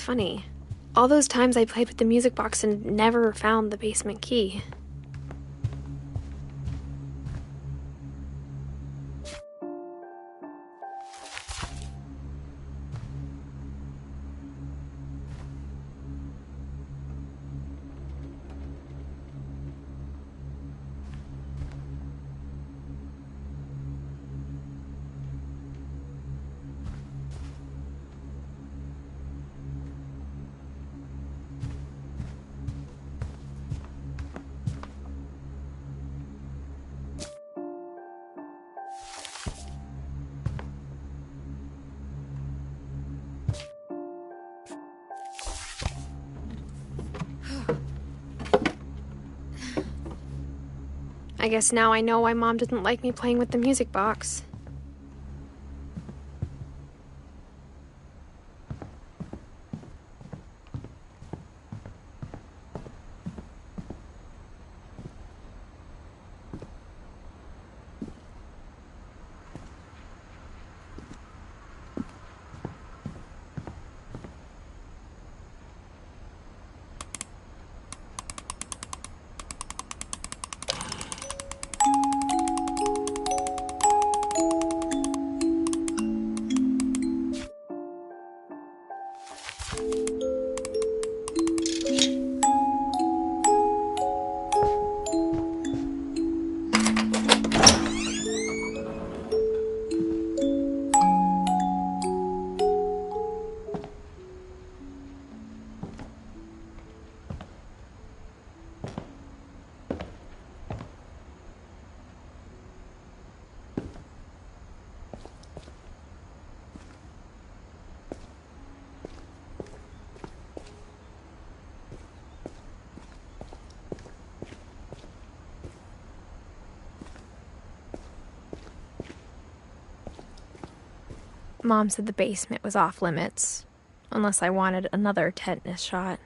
funny. All those times I played with the music box and never found the basement key. I guess now I know why Mom didn't like me playing with the music box. Mom said the basement was off limits, unless I wanted another tetanus shot.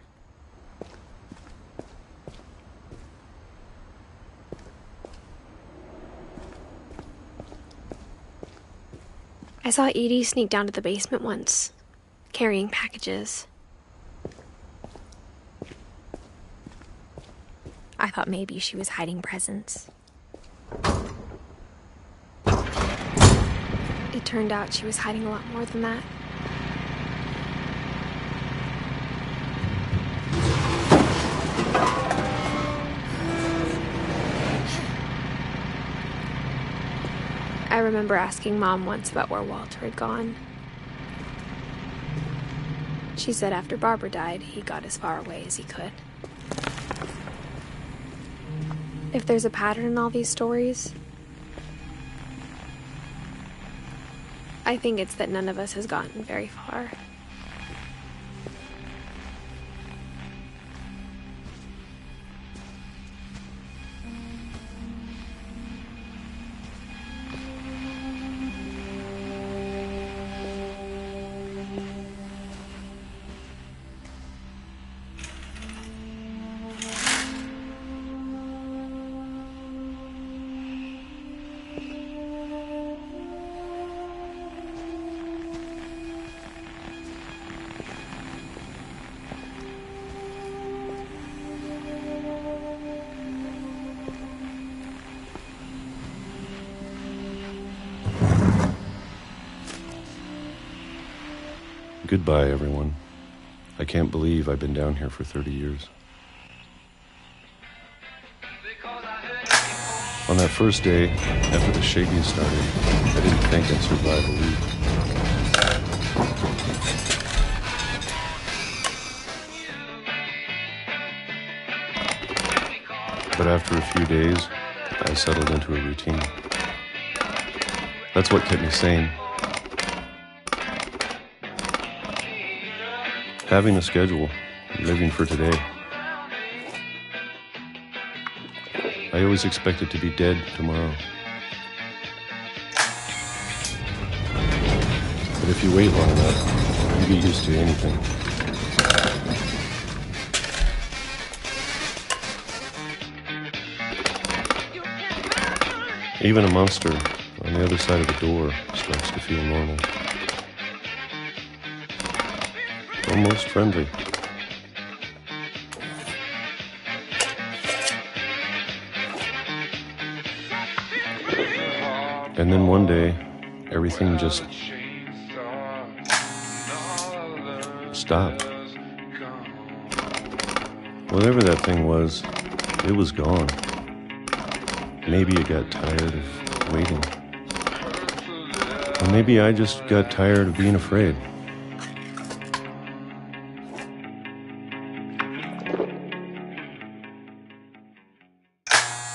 I saw Edie sneak down to the basement once, carrying packages. I thought maybe she was hiding presents. It turned out she was hiding a lot more than that. I remember asking Mom once about where Walter had gone. She said after Barbara died, he got as far away as he could. If there's a pattern in all these stories, I think it's that none of us has gotten very far. Goodbye, everyone. I can't believe I've been down here for 30 years. On that first day, after the shaking started, I didn't think I'd survive a week. But after a few days, I settled into a routine. That's what kept me sane. Having a schedule, living for today. I always expected to be dead tomorrow. But if you wait long enough, you get used to anything. Even a monster on the other side of the door starts to feel normal. almost friendly. And then one day, everything just stopped. Whatever that thing was, it was gone. Maybe it got tired of waiting. Or maybe I just got tired of being afraid.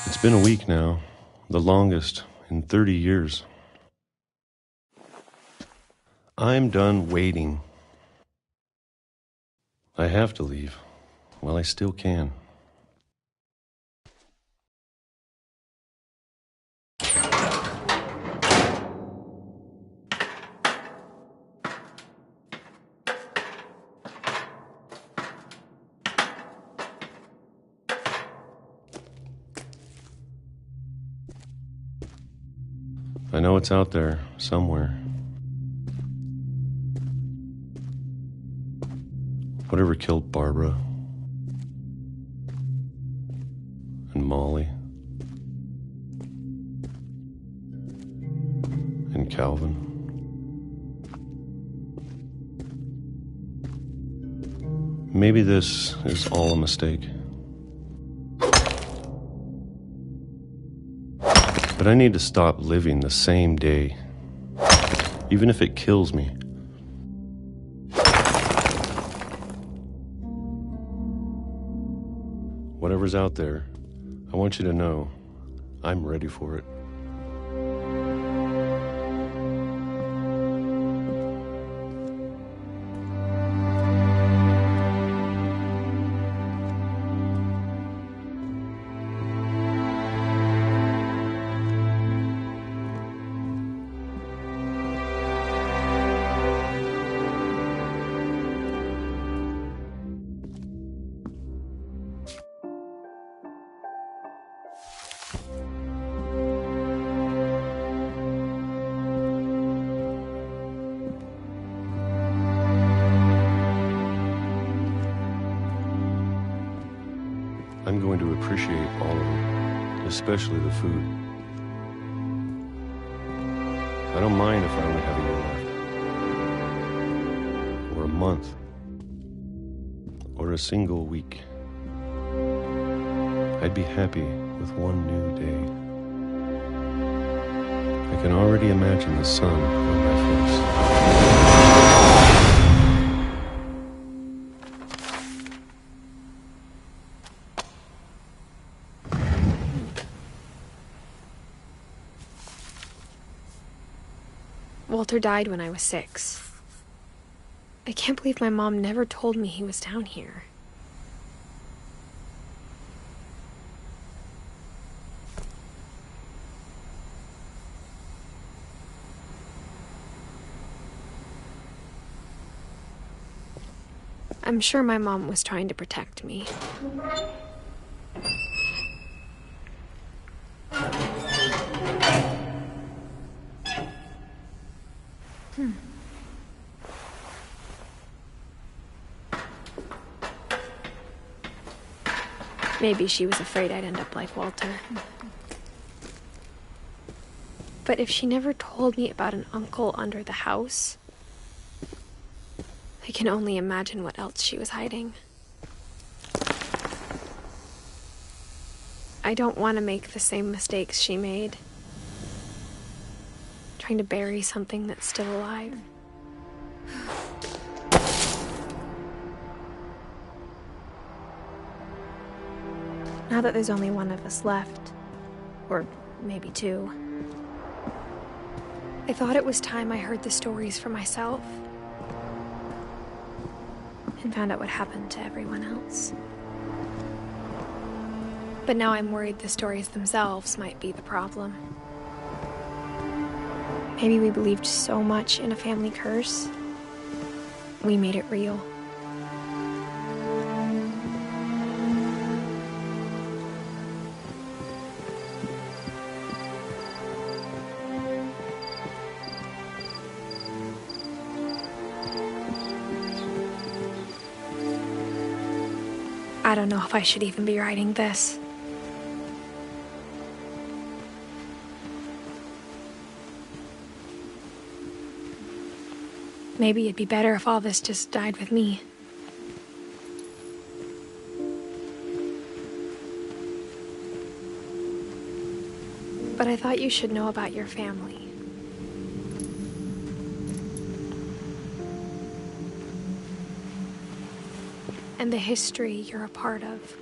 It's been a week now, the longest in 30 years. I'm done waiting. I have to leave while I still can. I know it's out there somewhere. Whatever killed Barbara and Molly and Calvin. Maybe this is all a mistake. But I need to stop living the same day, even if it kills me. Whatever's out there, I want you to know I'm ready for it. I'm going to appreciate all of it, especially the food. I don't mind if I only have a year left, or a month, or a single week. I'd be happy with one new day. I can already imagine the sun on my face. Walter died when I was 6. I can't believe my mom never told me he was down here. I'm sure my mom was trying to protect me. Maybe she was afraid I'd end up like Walter. But if she never told me about an uncle under the house, I can only imagine what else she was hiding. I don't want to make the same mistakes she made. Trying to bury something that's still alive. Now that there's only one of us left, or maybe 2, I thought it was time I heard the stories for myself and found out what happened to everyone else. But now I'm worried the stories themselves might be the problem. Maybe we believed so much in a family curse, we made it real. I don't know if I should even be writing this. Maybe it'd be better if all this just died with me. But I thought you should know about your family. And the history you're a part of.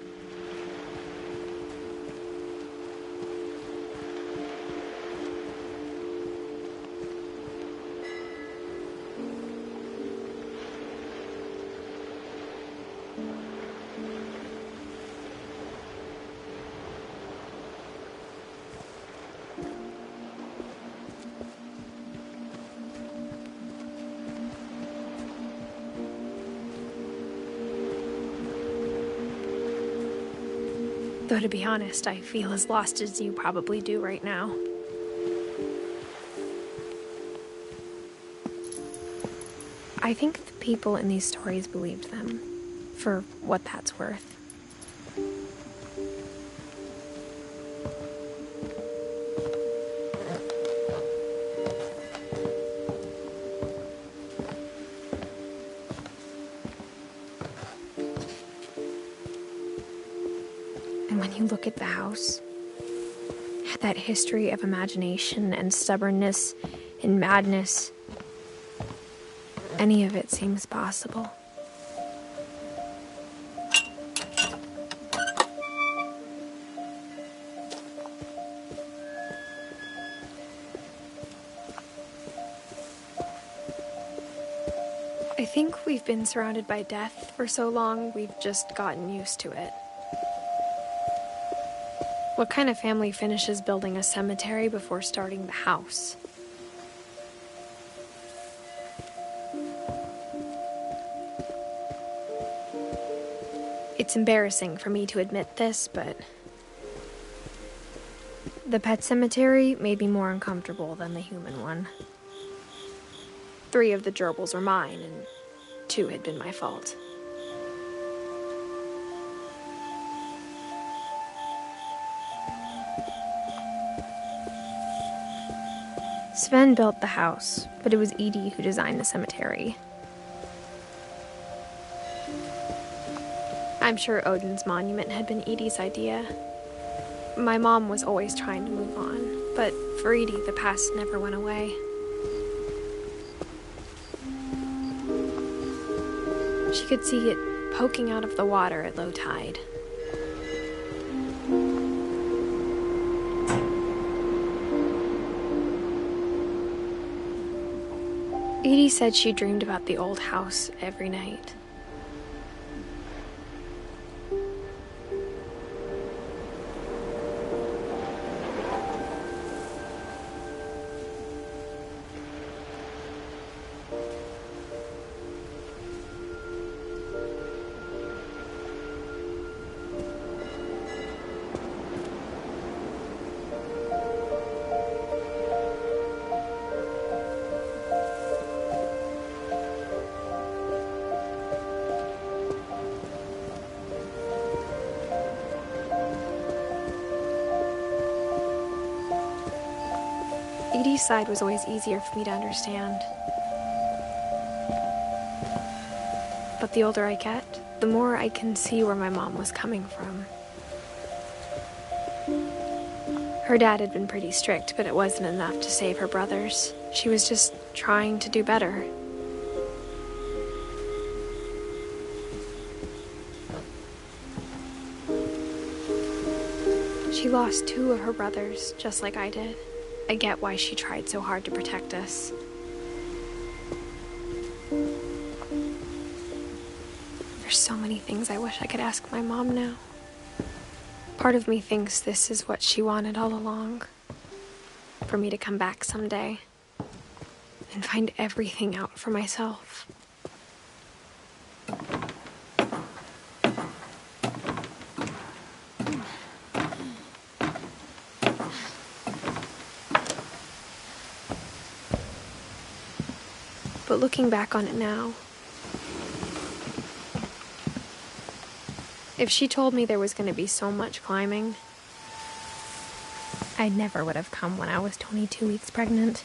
Though to be honest, I feel as lost as you probably do right now. I think the people in these stories believed them, for what that's worth. And when you look at the house, that history of imagination and stubbornness and madness, any of it seems possible. I think we've been surrounded by death for so long, we've just gotten used to it. What kind of family finishes building a cemetery before starting the house? It's embarrassing for me to admit this, but the pet cemetery made me more uncomfortable than the human one. 3 of the gerbils were mine, and 2 had been my fault. Sven built the house, but it was Edie who designed the cemetery. I'm sure Odin's monument had been Edie's idea. My mom was always trying to move on, but for Edie, the past never went away. She could see it poking out of the water at low tide. Edie said she dreamed about the old house every night. Edie's side was always easier for me to understand. But the older I get, the more I can see where my mom was coming from. Her dad had been pretty strict, but it wasn't enough to save her brothers. She was just trying to do better. She lost 2 of her brothers, just like I did. I get why she tried so hard to protect us. There's so many things I wish I could ask my mom now. Part of me thinks this is what she wanted all along. For me to come back someday and find everything out for myself. But looking back on it now, If she told me there was going to be so much climbing, I never would have come when I was 22 weeks pregnant.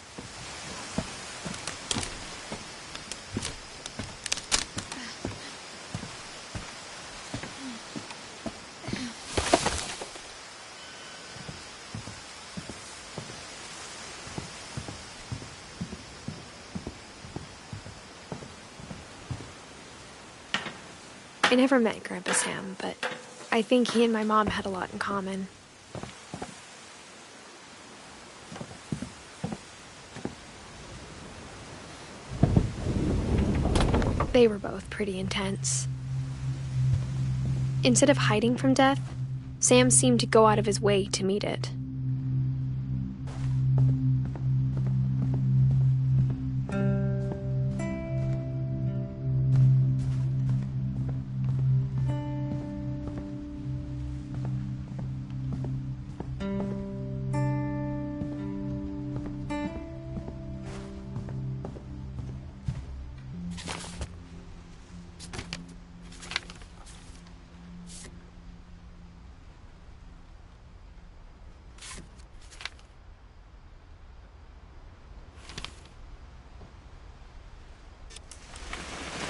I never met Grandpa Sam, but I think he and my mom had a lot in common. They were both pretty intense. Instead of hiding from death, Sam seemed to go out of his way to meet it.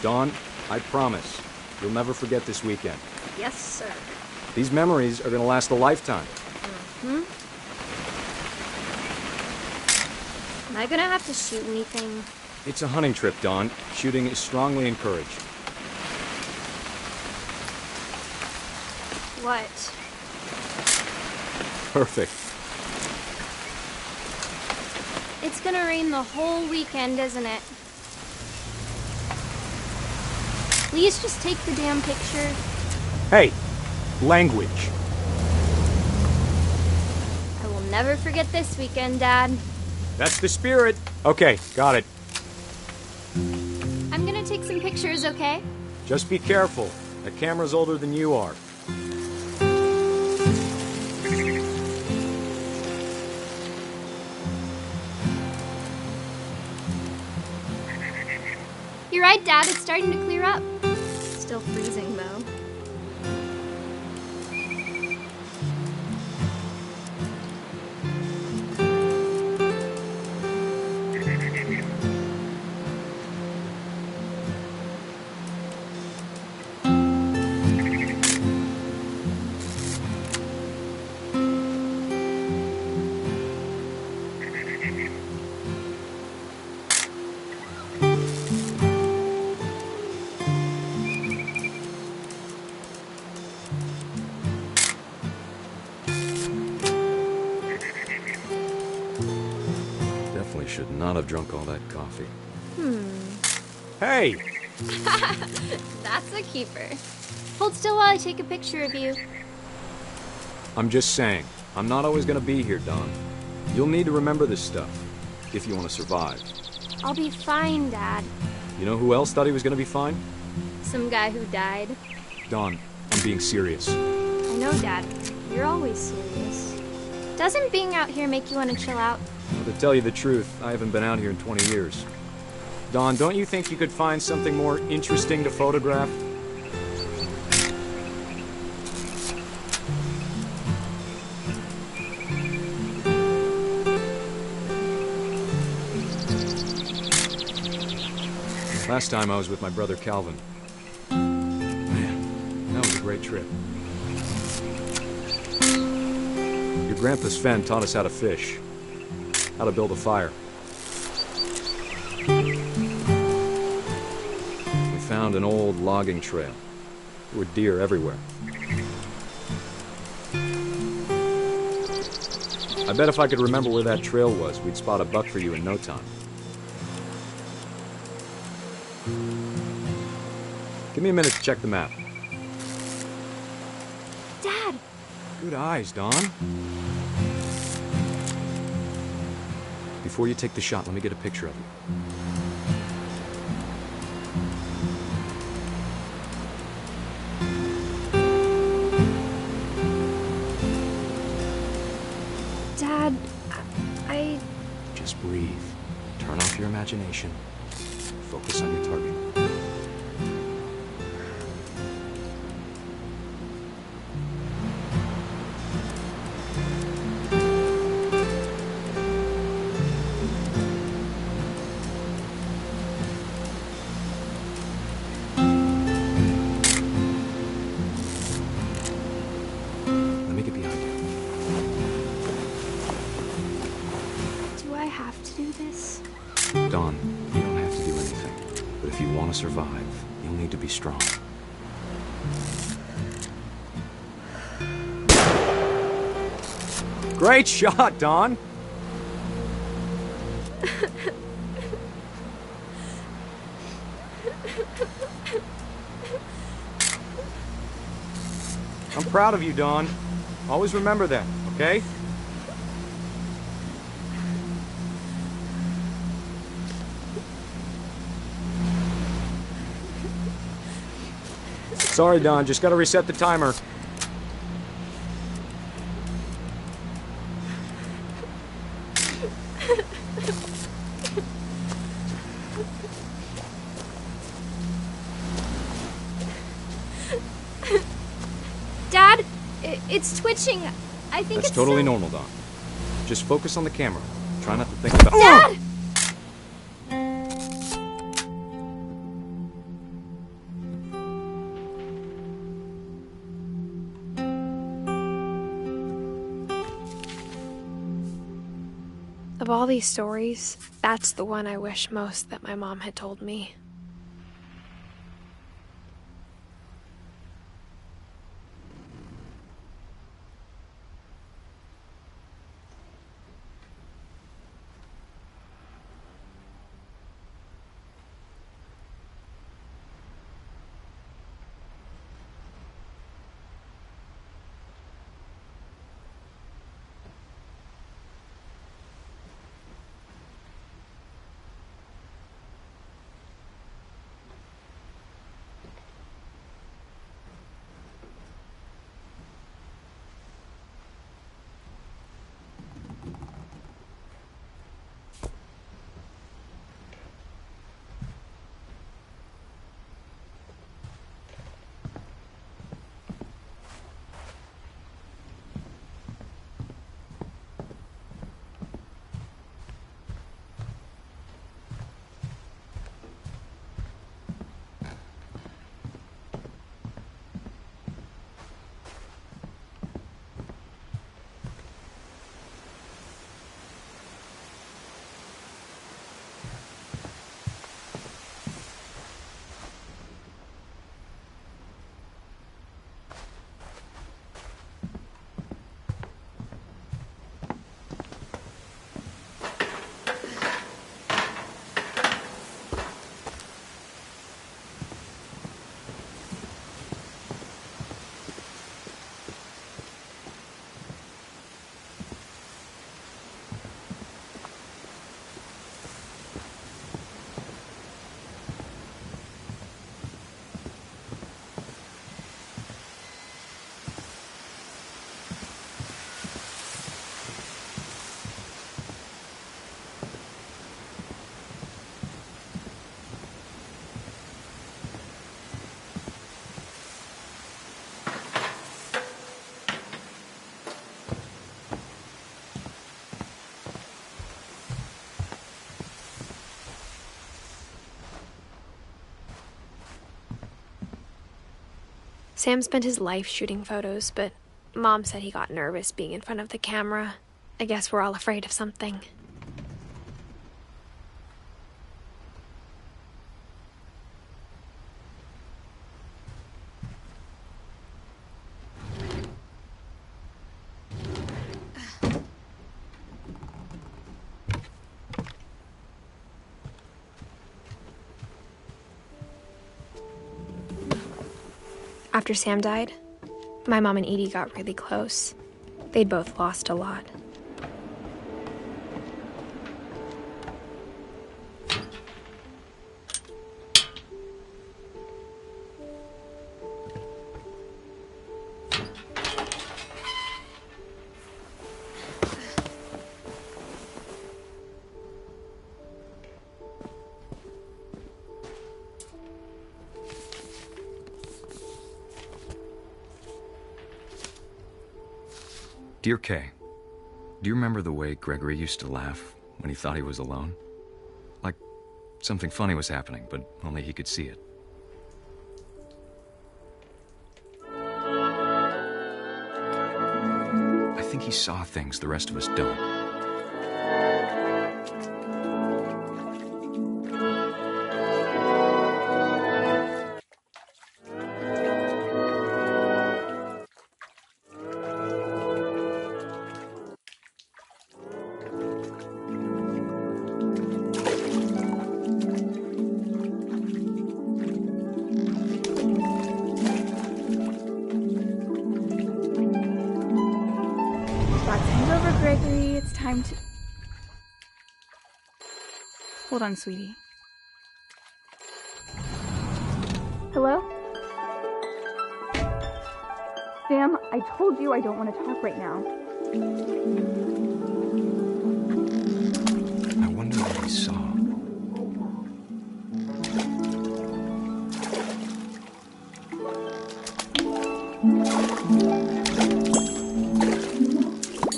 Dawn, I promise, you'll never forget this weekend. Yes, sir. These memories are gonna last a lifetime. Mm-hmm. Am I gonna have to shoot anything? It's a hunting trip, Dawn. Shooting is strongly encouraged. What? Perfect. It's gonna rain the whole weekend, isn't it? Please just take the damn picture. Hey, language. I will never forget this weekend, Dad. That's the spirit. Okay, got it. I'm gonna take some pictures, okay? Just be careful. The camera's older than you are. You're right, Dad. It's starting to clear up. Still freezing, though. Should not have drunk all that coffee. Hey! That's a keeper. Hold still while I take a picture of you. I'm just saying, I'm not always gonna be here, Dawn. You'll need to remember this stuff, if you want to survive. I'll be fine, Dad. You know who else thought he was gonna be fine? Some guy who died. Dawn, I'm being serious. I know, Dad. You're always serious. Doesn't being out here make you want to chill out? Well, to tell you the truth, I haven't been out here in 20 years. Dawn, don't you think you could find something more interesting to photograph? Last time I was with my brother Calvin. Man, that was a great trip. Your grandpa Sven taught us how to fish. How to build a fire. We found an old logging trail. There were deer everywhere. I bet if I could remember where that trail was, we'd spot a buck for you in no time. Give me a minute to check the map. Dad! Good eyes, Dawn. Before you take the shot, let me get a picture of you. Dad, I... Just breathe. Turn off your imagination. Focus on your target. Dawn, you don't have to do anything. But if you want to survive, you'll need to be strong. Great shot, Dawn! I'm proud of you, Dawn. Always remember that, okay? Sorry, Dawn. Just gotta reset the timer. Dad, it's twitching. I think That's it's totally so... normal, Dawn. Just focus on the camera. Try not to think about... Dad! Of all these stories, that's the one I wish most that my mom had told me. Sam spent his life shooting photos, but Mom said he got nervous being in front of the camera. I guess we're all afraid of something. After Sam died, my mom and Edie got really close. They'd both lost a lot. Dear Kay, do you remember the way Gregory used to laugh when he thought he was alone? Like something funny was happening, but only he could see it. I think he saw things the rest of us don't. time to... Hold on, sweetie. Hello? Sam, I told you I don't want to talk right now. I wonder what he saw.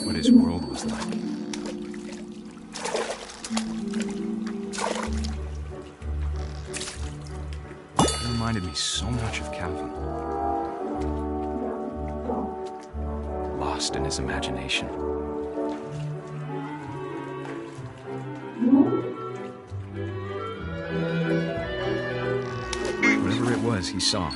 What his world was like. It reminded me so much of Calvin. Lost in his imagination. Whatever it was he saw.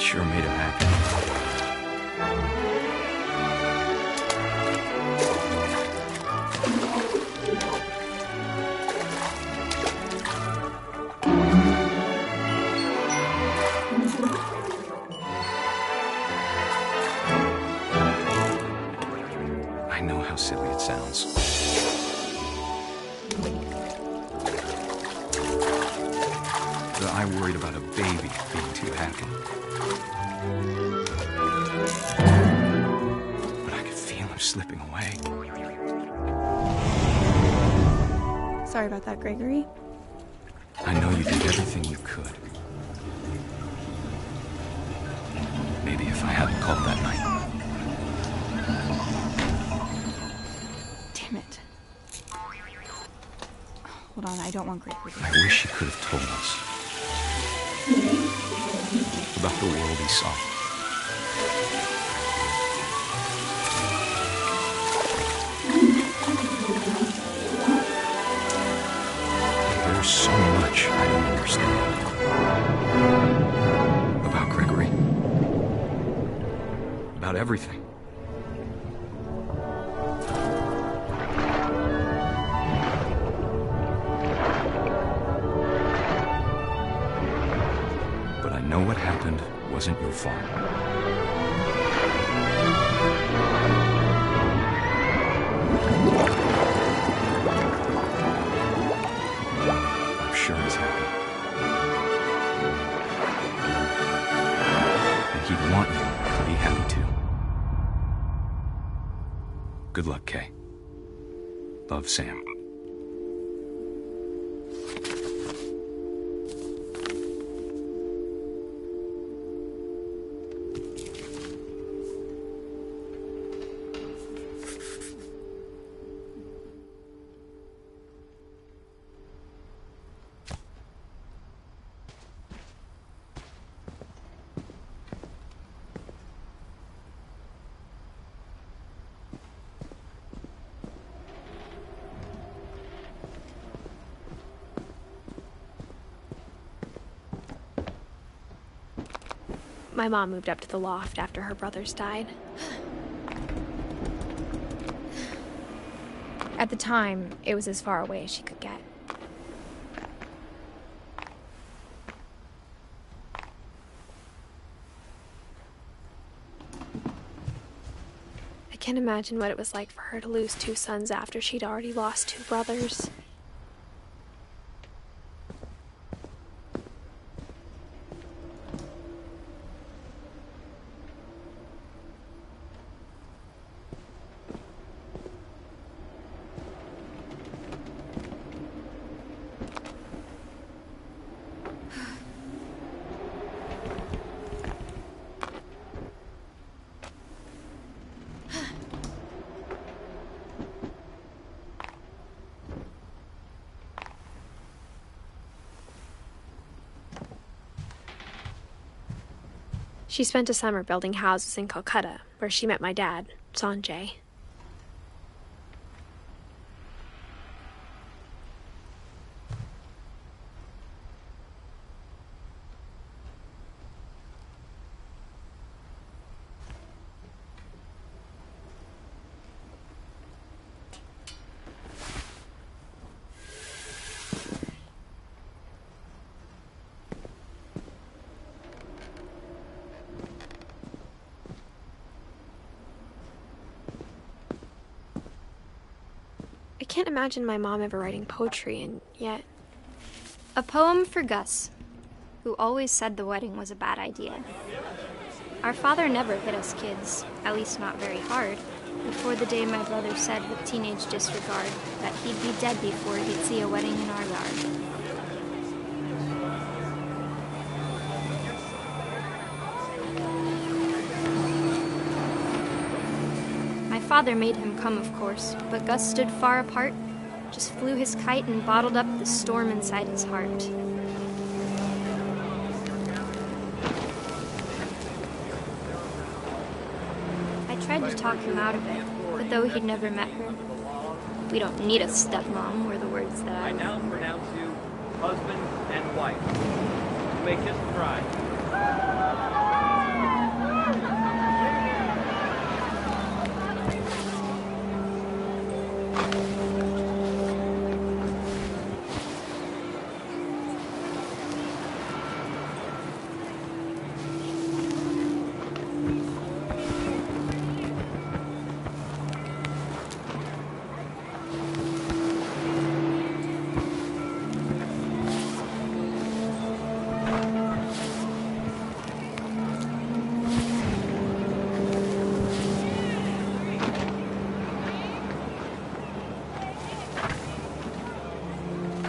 Sure made him happy. I know how silly it sounds. But I worried about a baby being too happy. But I could feel him slipping away. Sorry about that, Gregory. I know you did everything you could. Maybe if I hadn't called that night. Damn it. Hold on, I don't want Gregory. I wish he could have told us about the world he saw. There's so much I don't understand about Gregory. About everything. But I know what happened wasn't your fault. I'm sure he's happy. And he'd want you to be happy too. Good luck, Kay. Love, Sam. My mom moved up to the loft after her brothers died. At the time, it was as far away as she could get. I can't imagine what it was like for her to lose 2 sons after she'd already lost 2 brothers. She spent a summer building houses in Calcutta, where she met my dad, Sanjay. can't imagine my mom ever writing poetry, and yet... A poem for Gus, who always said the wedding was a bad idea. Our father never hit us kids, at least not very hard, before the day my brother said with teenage disregard that he'd be dead before he'd see a wedding in our yard. My father made him come, of course, but Gus stood far apart, just flew his kite and bottled up the storm inside his heart. I tried to talk him out of it, but though he'd never met her, "We don't need a stepmom," were the words that I now pronounce you husband and wife. You may kiss the bride.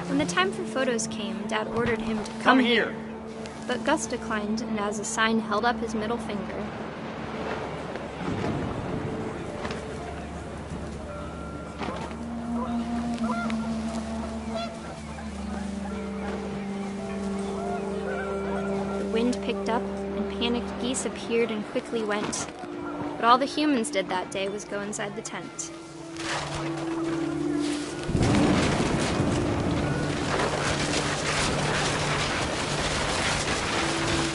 When the time for photos came, Dad ordered him to come here. But Gus declined, and as a sign held up his middle finger. The wind picked up, and panicked geese appeared and quickly went. But all the humans did that day was go inside the tent.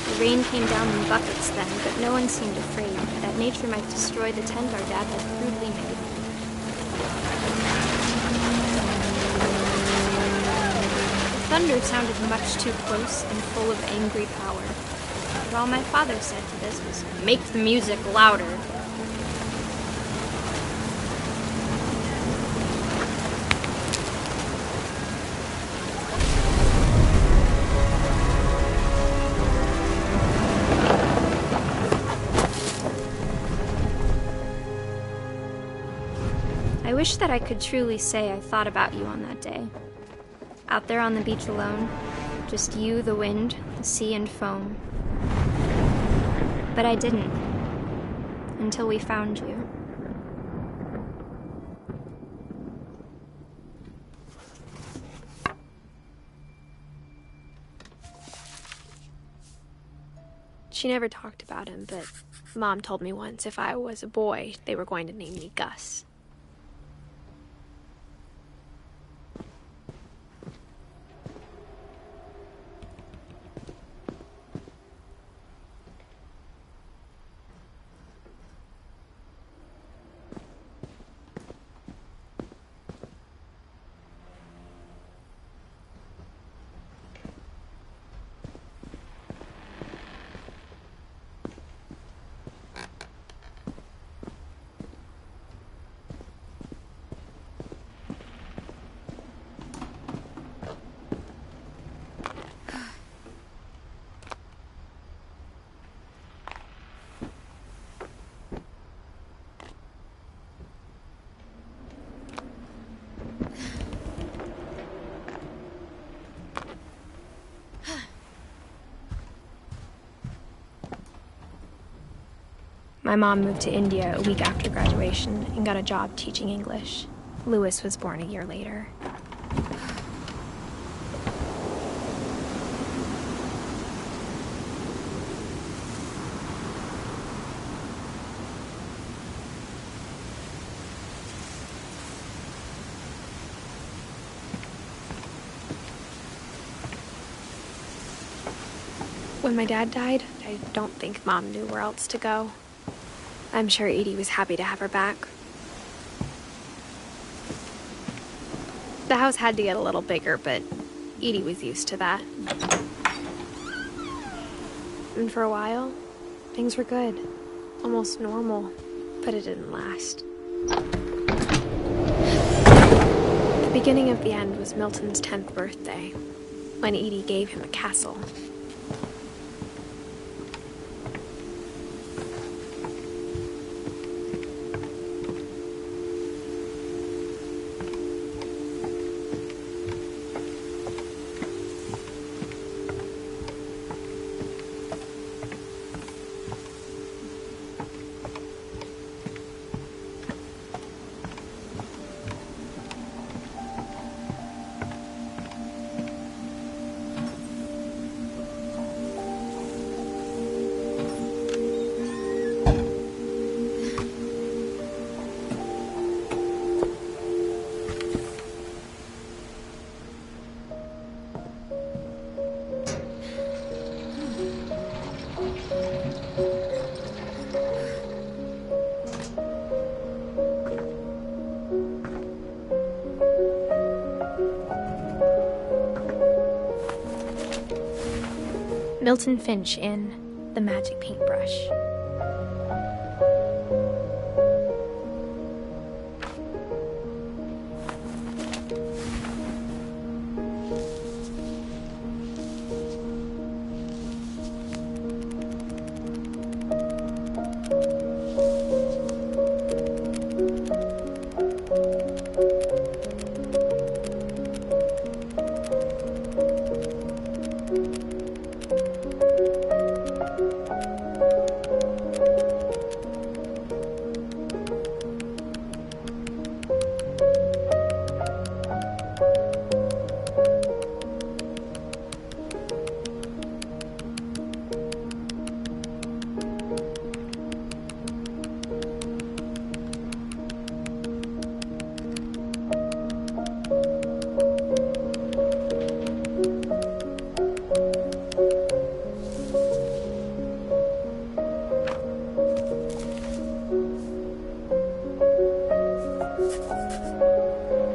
The rain came down in buckets then, but no one seemed afraid that nature might destroy the tent our dad had crudely made. The thunder sounded much too close and full of angry power. But all my father said to this was, "Make the music louder." I wish that I could truly say I thought about you on that day. Out there on the beach alone, just you, the wind, the sea, and foam. But I didn't, until we found you. She never talked about him, but Mom told me once if I was a boy, they were going to name me Gus. My mom moved to India a week after graduation and got a job teaching English. Louis was born a year later. When my dad died, I don't think Mom knew where else to go. I'm sure Edie was happy to have her back. The house had to get a little bigger, but Edie was used to that. And for a while, things were good. Almost normal, but it didn't last. beginning of the end was Milton's 10th birthday, when Edie gave him a castle. Milton Finch in The Magic Paintbrush.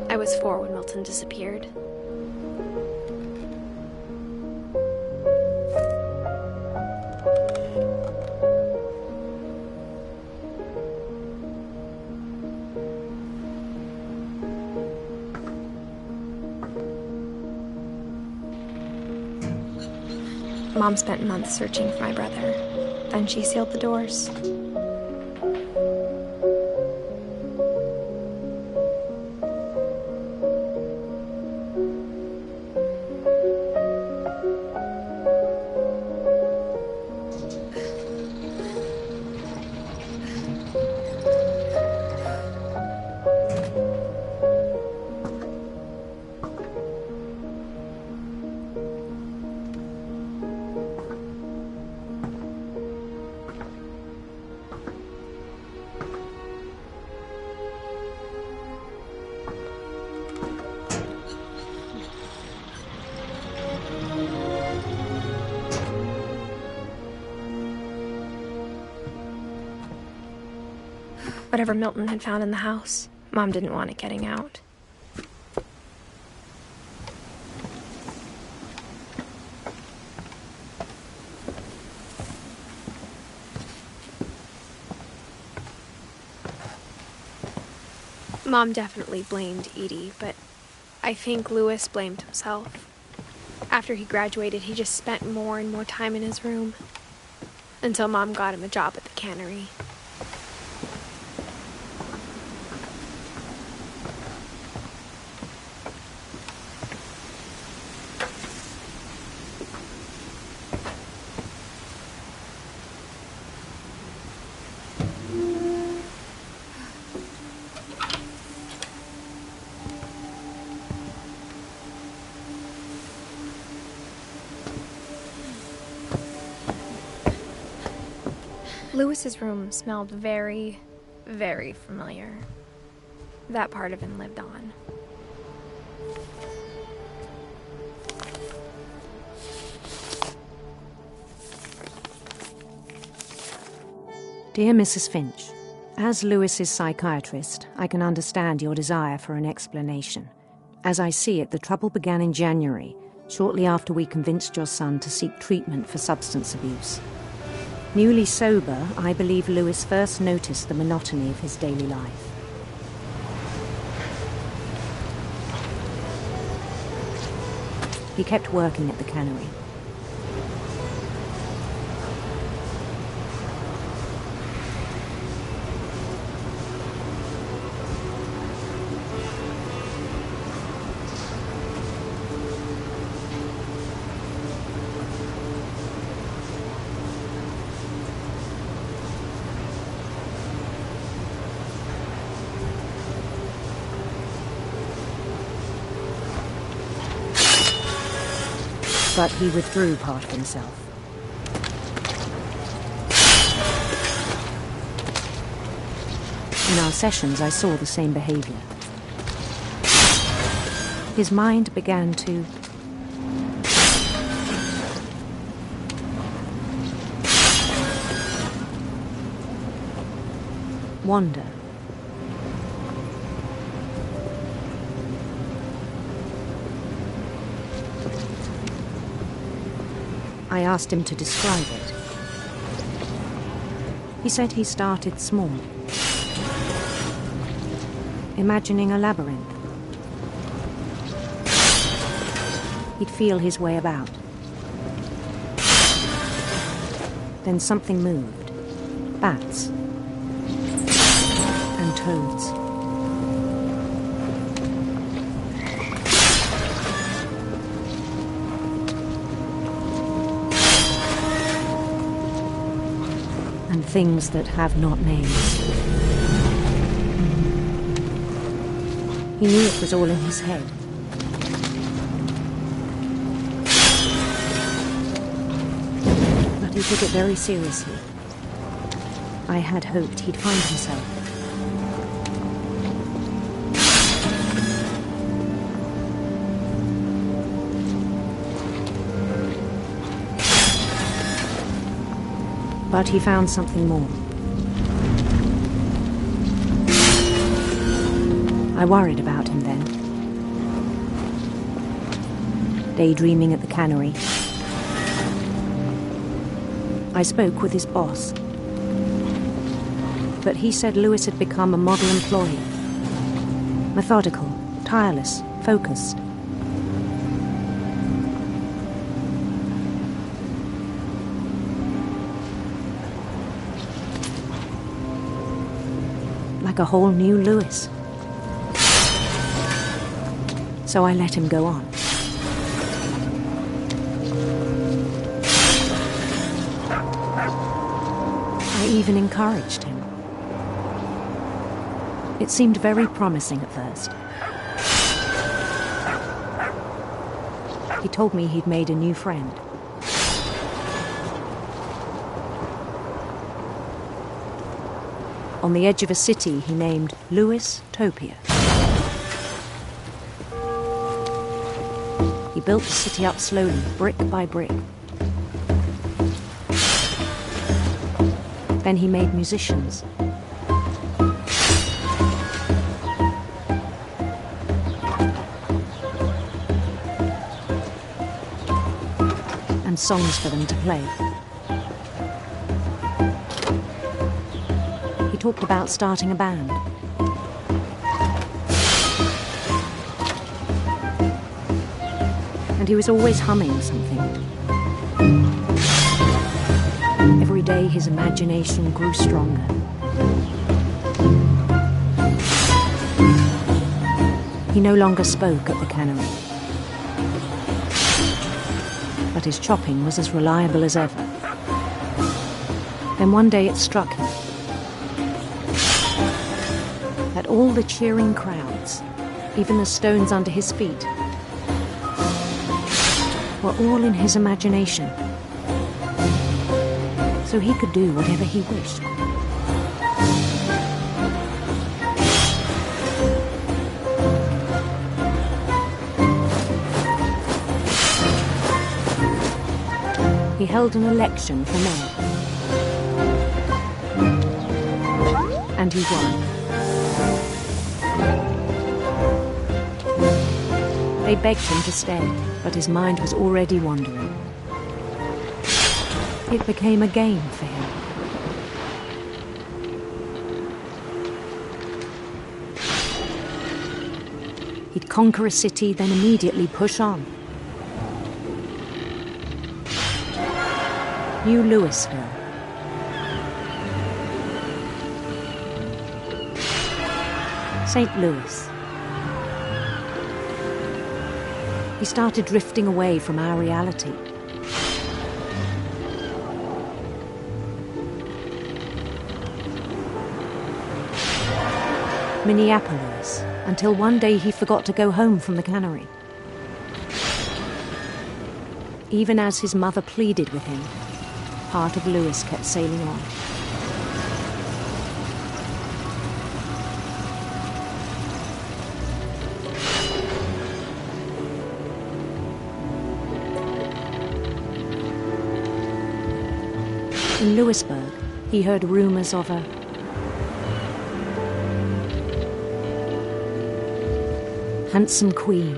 I was 4 when Milton disappeared. Mom spent months searching for my brother. Then she sealed the doors. Whatever Milton had found in the house, Mom didn't want it getting out. Mom definitely blamed Edie, but I think Louis blamed himself. After he graduated, he just spent more and more time in his room, until Mom got him a job at the cannery. Louis's room smelled very, very familiar. That part of him lived on. Dear Mrs. Finch, as Louis's psychiatrist, I can understand your desire for an explanation. As I see it, the trouble began in January, shortly after we convinced your son to seek treatment for substance abuse. Newly sober, I believe Louis first noticed the monotony of his daily life. He kept working at the cannery. But he withdrew part of himself. In our sessions, I saw the same behavior. His mind began to wander. I asked him to describe it. He said he started small, imagining a labyrinth. He'd feel his way about. Then something moved. Bats and toads. And things that have not names. He knew it was all in his head. But he took it very seriously. I had hoped he'd find himself. But he found something more. I worried about him then. Daydreaming at the cannery. I spoke with his boss. But he said Lewis had become a model employee. Methodical, tireless, focused. Like a whole new Lewis. So I let him go on. I even encouraged him. It seemed very promising at first. He told me he'd made a new friend. On the edge of a city he named Lewis Topia. He built the city up slowly, brick by brick. Then he made musicians. And songs for them to play. He talked about starting a band. And he was always humming something. Every day his imagination grew stronger. He no longer spoke at the cannery. But his chopping was as reliable as ever. Then one day it struck him that all the cheering crowds, even the stones under his feet, were all in his imagination. So he could do whatever he wished. He held an election for mayor. And he won. They begged him to stay, but his mind was already wandering. It became a game for him. He'd conquer a city, then immediately push on. New Louisville. St. Louis. He started drifting away from our reality. Minneapolis, until one day he forgot to go home from the cannery. Even as his mother pleaded with him, part of Louis kept sailing on. In Louisburg, he heard rumors of a handsome queen.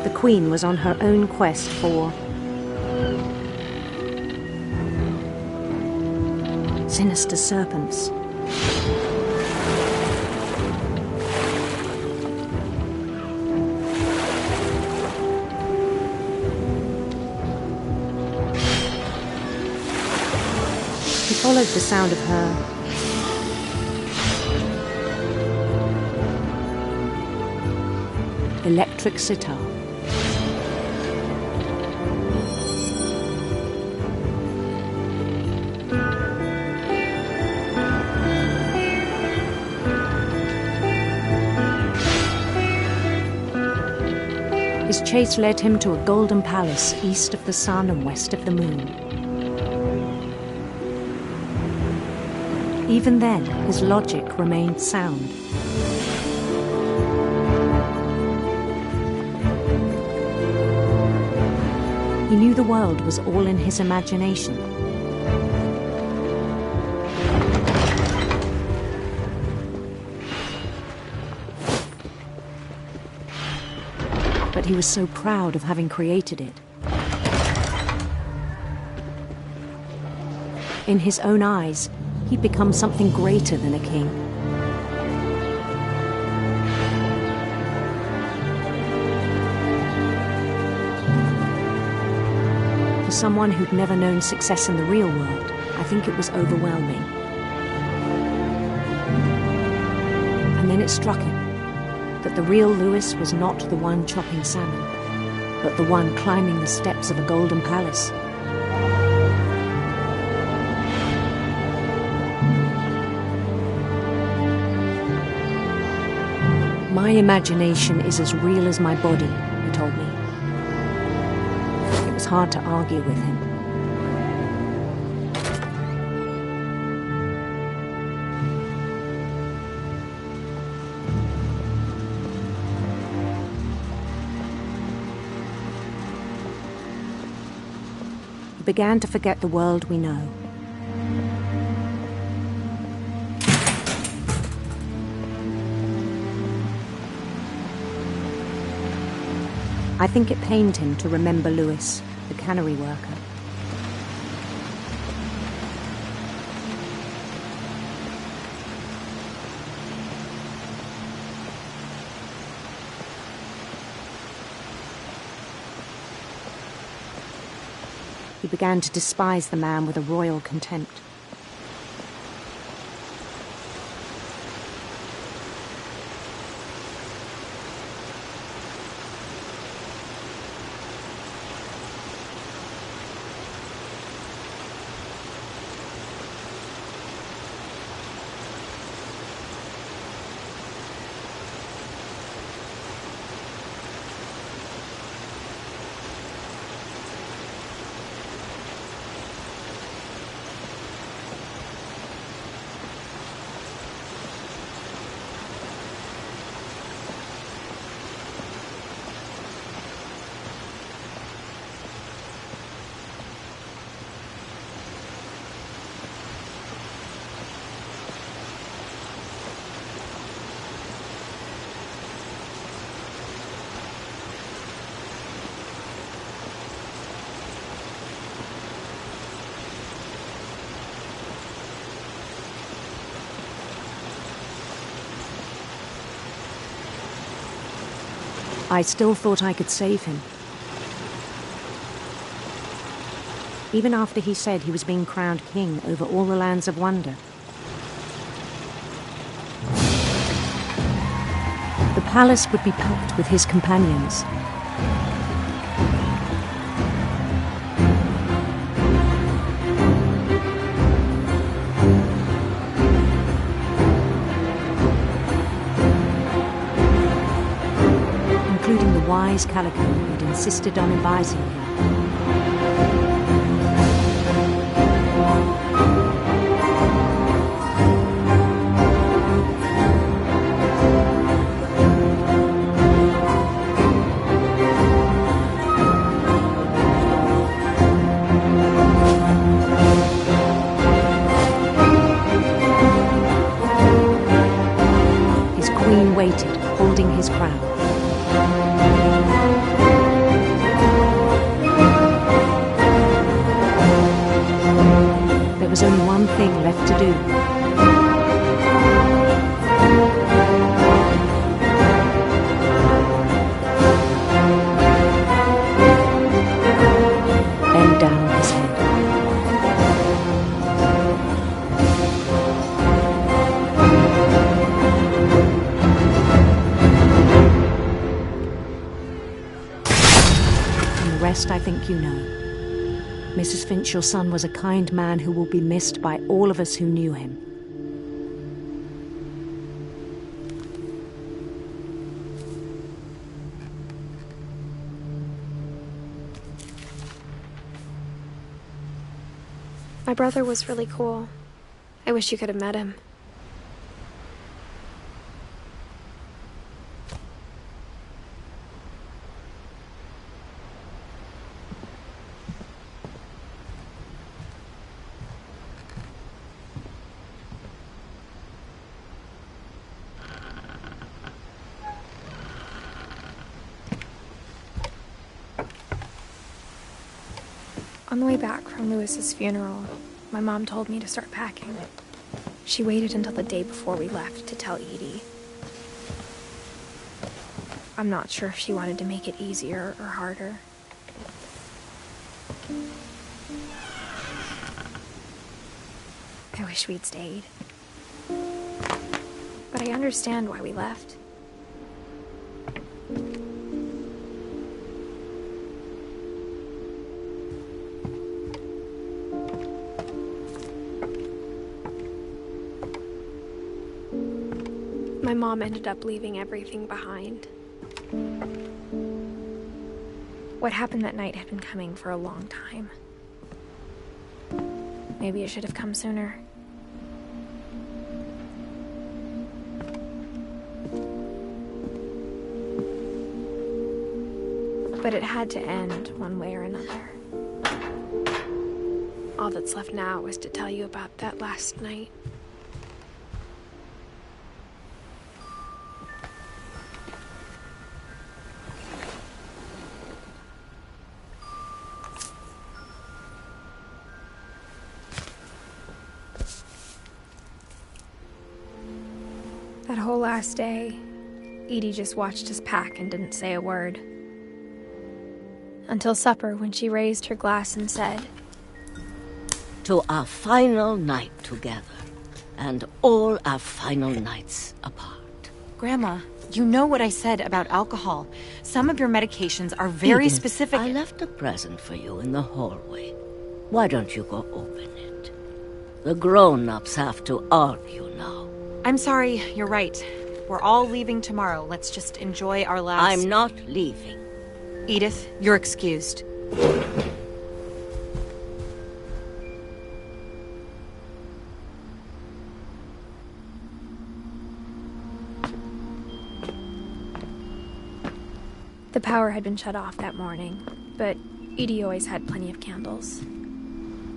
The queen was on her own quest for sinister serpents. He followed the sound of her electric sitar. His chase led him to a golden palace east of the sun and west of the moon. Even then, his logic remained sound. He knew the world was all in his imagination. But he was so proud of having created it. In his own eyes, he'd become something greater than a king. For someone who'd never known success in the real world, I think it was overwhelming. And then it struck him that the real Louis was not the one chopping salmon, but the one climbing the steps of a golden palace. My imagination is as real as my body, he told me. It was hard to argue with him. We began to forget the world we know. I think it pained him to remember Louis, the cannery worker. He began to despise the man with a royal contempt. I still thought I could save him. Even after he said he was being crowned king over all the lands of wonder. The palace would be packed with his companions. Including the wise Calico who'd insisted on advising him. His queen waited, holding his crown. There was only one thing left to do. Bend down his head. And the rest I think you know. Mrs. Finch, your son was a kind man who will be missed by all of us who knew him. My brother was really cool. I wish you could have met him. On the way back from Lewis's funeral, my mom told me to start packing. She waited until the day before we left to tell Edie. I'm not sure if she wanted to make it easier or harder. I wish we'd stayed. But I understand why we left. My mom ended up leaving everything behind. What happened that night had been coming for a long time. Maybe it should have come sooner. But it had to end one way or another. All that's left now is to tell you about that last night. That whole last day, Edie just watched us pack and didn't say a word. Until supper, when she raised her glass and said, "To our final night together, and all our final nights apart." Grandma, you know what I said about alcohol. Some of your medications are very Edith, specific. I left a present for you in the hallway. Why don't you go open it? The grown-ups have to argue now. I'm sorry, you're right. We're all leaving tomorrow. Let's just enjoy our last... I'm not leaving. Edith, you're excused. The power had been shut off that morning, but Edie always had plenty of candles.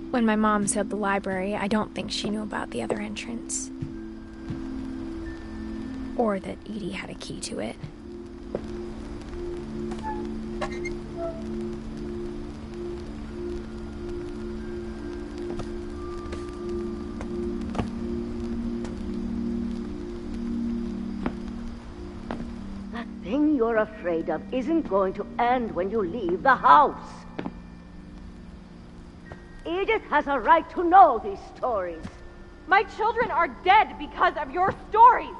When my mom sealed the library, I don't think she knew about the other entrance. Or that Edie had a key to it. That thing thing you're afraid of isn't going to end when you leave the house. Edith has a right to know these stories. My children are dead because of your stories.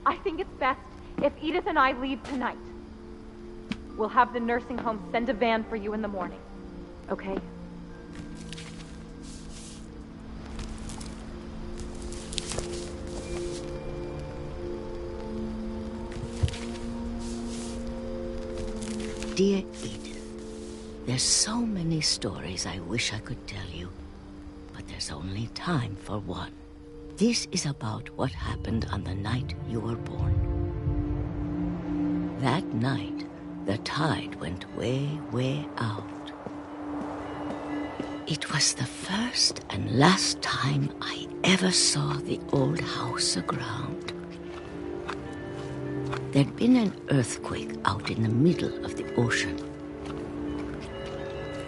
I think it's best if Edith and I leave tonight. We'll have the nursing home send a van for you in the morning. Okay? Dear Edith, there's so many stories I wish I could tell you, but there's only time for one. This is about what happened on the night you were born. That night, the tide went way, way out. It was the first and last time I ever saw the old house aground. There'd been an earthquake out in the middle of the ocean.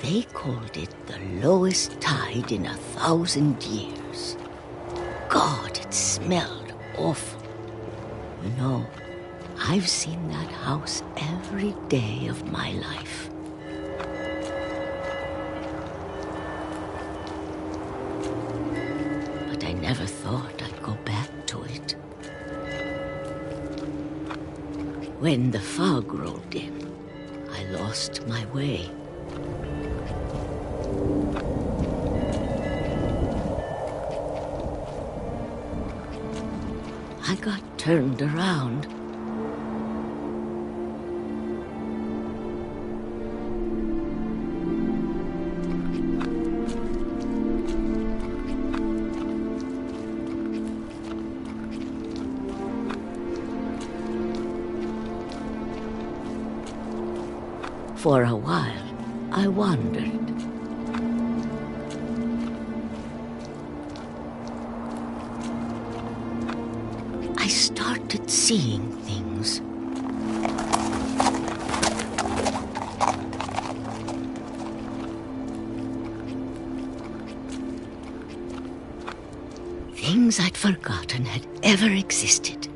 They called it the lowest tide in 1,000 years. God, it smelled awful. You know, I've seen that house every day of my life. But I never thought I'd go back to it. When the fog rolled in, I lost my way. I got turned around. For a while, I wandered. I started seeing things. Things I'd forgotten had ever existed.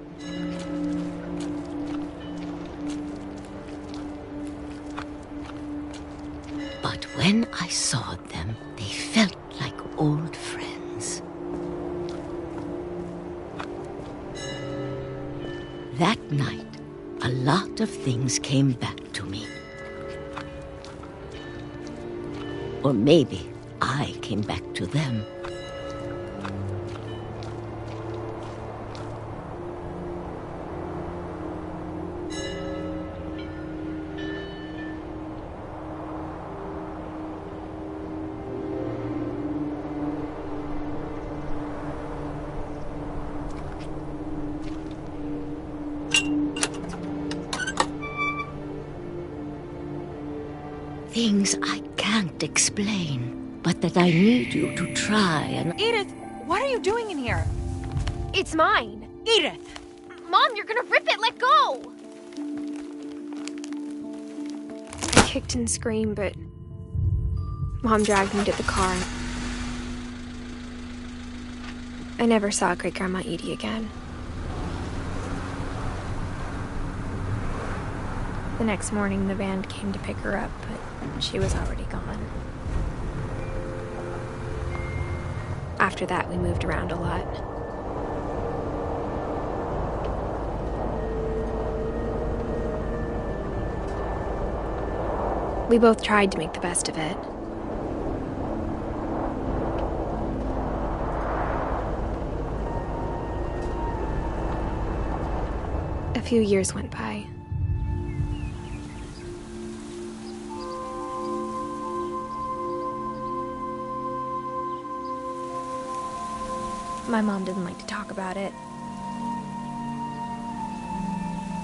But when I saw them, they felt like old friends. That night, a lot of things came back to me. Or maybe I came back to them. Things I can't explain, but that I need you to try and... Edith, what are you doing in here? It's mine. Edith! Mom, you're gonna rip it! Let go! I kicked and screamed, but Mom dragged me to the car. I never saw Great-Grandma Edie again. The next morning, the van came to pick her up, but she was already gone. After that, we moved around a lot. We both tried to make the best of it. A few years went by. My mom didn't like to talk about it,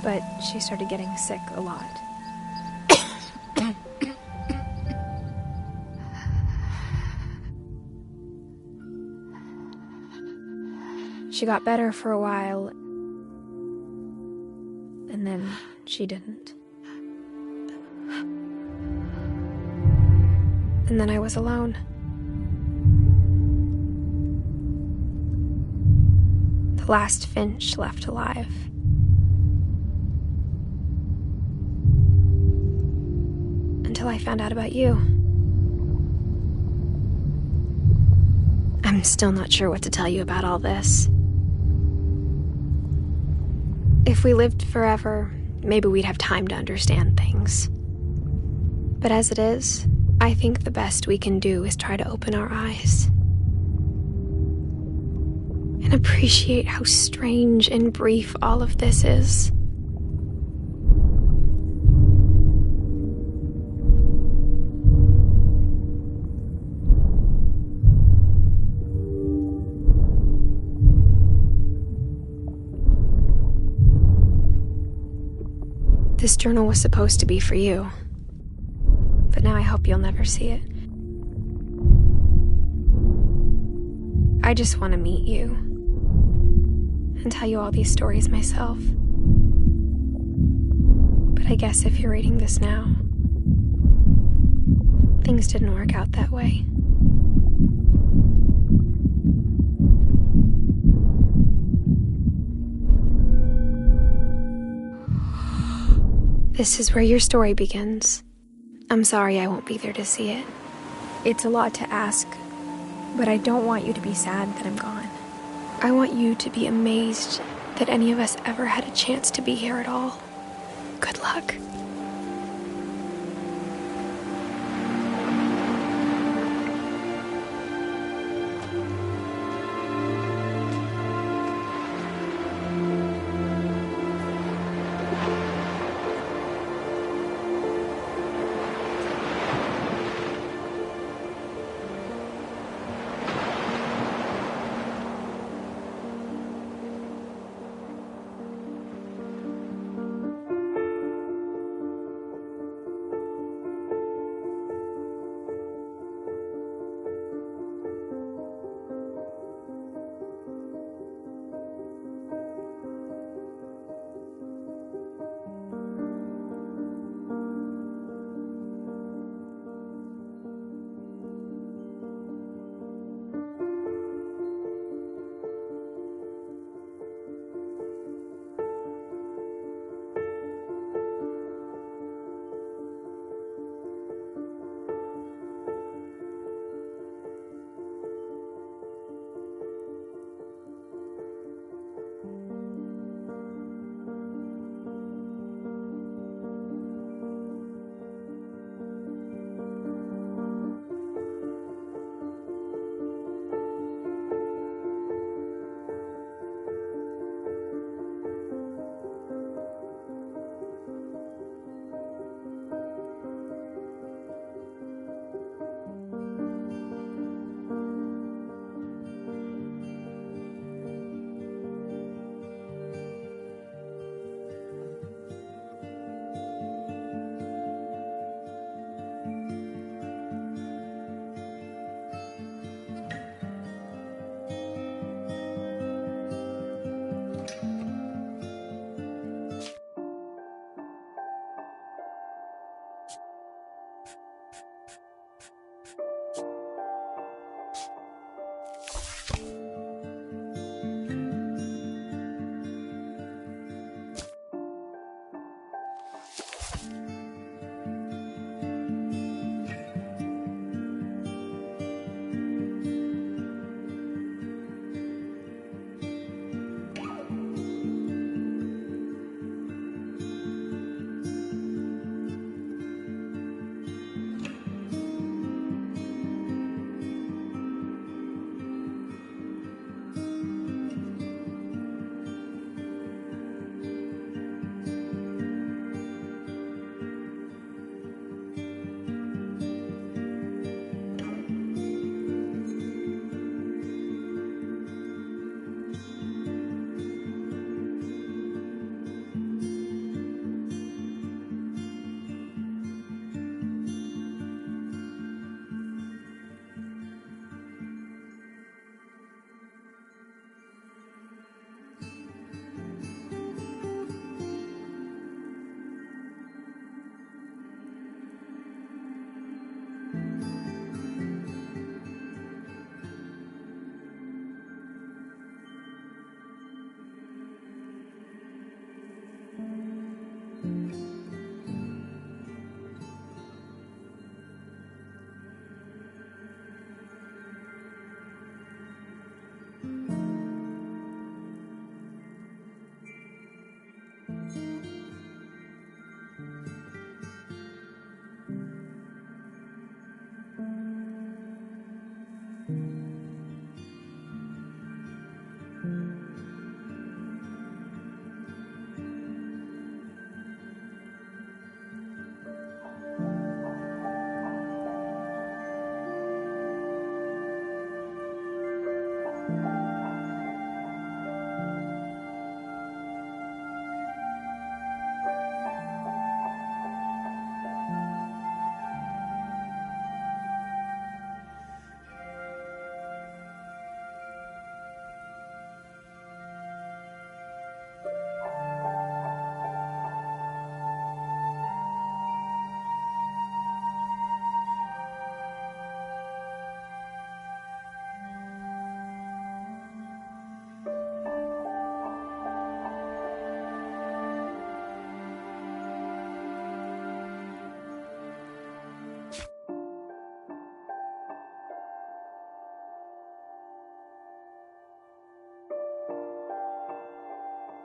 but she started getting sick a lot. She got better for a while, and then she didn't. And then I was alone. The last Finch left alive. until I found out about you. I'm still not sure what to tell you about all this. If we lived forever, maybe we'd have time to understand things. But as it is, I think the best we can do is try to open our eyes and appreciate how strange and brief all of this is. This journal was supposed to be for you, but now I hope you'll never see it. I just want to meet you and tell you all these stories myself. But I guess if you're reading this now, things didn't work out that way. This is where your story begins. I'm sorry I won't be there to see it. It's a lot to ask, but I don't want you to be sad that I'm gone. I want you to be amazed that any of us ever had a chance to be here at all. Good luck.